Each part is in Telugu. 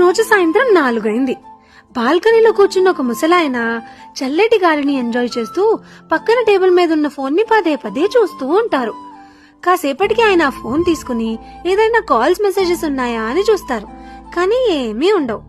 రోజు సాయంత్రం 4 అయింది. బాల్కనీలో కూర్చున్న ఒక ముసలాయన చల్లటి గాలిని ఎంజాయ్ చేస్తూ పక్కన టేబుల్ మీద ఉన్న ఫోన్ ని పదే పదే చూస్తూ ఉంటారు. కాసేపటికి ఆయన ఆ ఫోన్ తీసుకుని ఏదైనా కాల్స్ మెసేజెస్ ఉన్నాయా అని చూస్తారు. కానీ ఏమీ ఉండవు.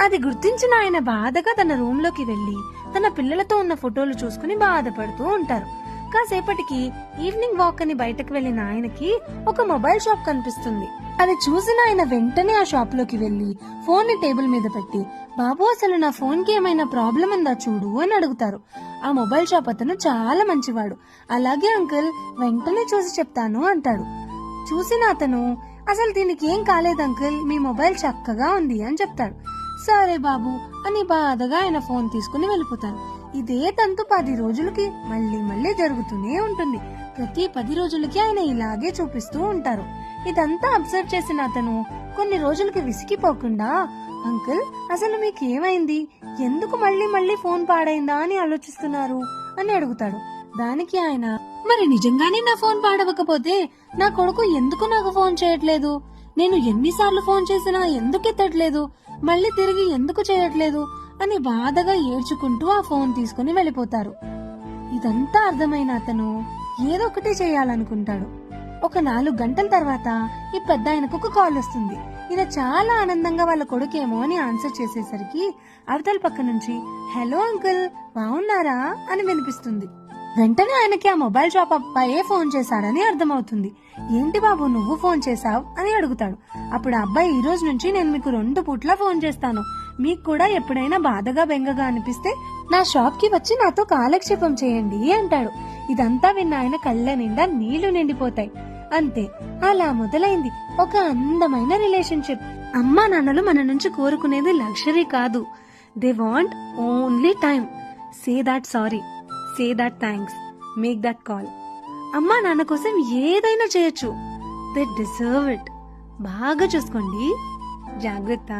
అది గుర్తించిన ఆయన బాధగా తన రూమ్ లోకి వెళ్లి తన పిల్లలతో ఉన్న ఫోటోలు చూసుకుని బాధపడుతూ ఉంటారు. కాసేపటికి ఈవినింగ్ వాక్ అని బయటకు వెళ్లిన ఆయనకి ఒక మొబైల్ షాప్ కనిపిస్తుంది. అది చూసిన ఆయన వెంటనే ఆ షాప్ లోకి వెళ్లి ఫోన్ ని టేబుల్ మీద పెట్టి, బాబు అసలు నా ఫోన్ కి ఏమైనా ప్రాబ్లం ఉందా చూడు అని అడుగుతారు. ఆ మొబైల్ షాప్ అతను చాలా మంచివాడు. అలాగే అంకుల్, వెంటనే చూసి చెప్తాను అంటాడు. చూసిన అతను, అసలు దీనికి ఏం కాలేదు అంకుల్, మీ మొబైల్ చక్కగా ఉంది అని చెప్తాడు. సరే బాబు అని బాధగా ఆయన ఫోన్ తీసుకుని వెళ్ళిపోతారు. ఇదే తంతు 10 రోజులకి మళ్ళీ జరుగుతూనే ఉంటుంది. ప్రతి 10 రోజులకి ఆయన ఇలాగే చూపిస్తూ ఉంటారు. ఇదంతా అబ్జర్వ్ చేసిన అతను కొన్ని రోజులకి విసిగిపోకుండా, అంకుల్ అసలు మీకు ఏమైంది, ఎందుకు మళ్ళీ ఫోన్ పాడైందా అని ఆలోచిస్తున్నారు అని అడుగుతాడు. దానికి ఆయన, మరి నిజంగానే నా ఫోన్ పాడవకపోతే నా కొడుకు ఎందుకు నాకు ఫోన్ చేయట్లేదు, నేను ఎన్నిసార్లు ఫోన్ చేసినా ఎందుకు ఎత్తట్లేదు, మళ్ళీ తిరిగి ఎందుకు చేయట్లేదు అని బాధగా ఏడ్చుకుంటూ ఆ ఫోన్ తీసుకుని వెళ్ళిపోతారు. ఇదంతా అర్థమైన అతను ఏదో ఒకటి చేయాలనుకుంటాడు. ఒక 4 గంటల తర్వాత ఈ పెద్ద ఆయనకు ఒక కాల్ వస్తుంది. ఈయన చాలా ఆనందంగా వాళ్ళ కొడుకేమో అని ఆన్సర్ చేసేసరికి అవతల పక్క నుంచి, హలో అంకుల్ బాగున్నారా అని వినిపిస్తుంది. వెంటనే ఆయనకి ఆ మొబైల్ షాప్ అబ్బాయే ఫోన్ చేశాడని అర్థమవుతుంది. ఏంటి బాబు నువ్వు ఫోన్ చేశావు అని అడుగుతాడు. అప్పుడు ఆ అబ్బాయి, ఈ రోజు నుంచి నేను మీకు 2 పూట్ల ఫోన్ చేస్తాను, మీకు కూడా ఎప్పుడైనా బాధగా బెంగగా అనిపిస్తే నా షాప్ కి వచ్చి నాతో కాలక్షేపం చేయండి అంటాడు. ఇదంతా విన్న ఆయన కళ్ళ నిండా నీళ్లు నిండిపోతాయి. అంతే, అలా మొదలైంది ఒక అందమైన రిలేషన్షిప్. అమ్మా నాన్నలు మన నుంచి కోరుకునేది లగ్జరీ కాదు, they want only time. Say that sorry, say that thanks, make that call. అమ్మా నాన్న కోసం ఏదైనా చేయొచ్చు, దే డిజర్వ్ ఇట్. బాగా చూసుకోండి, జాగ్రత్త.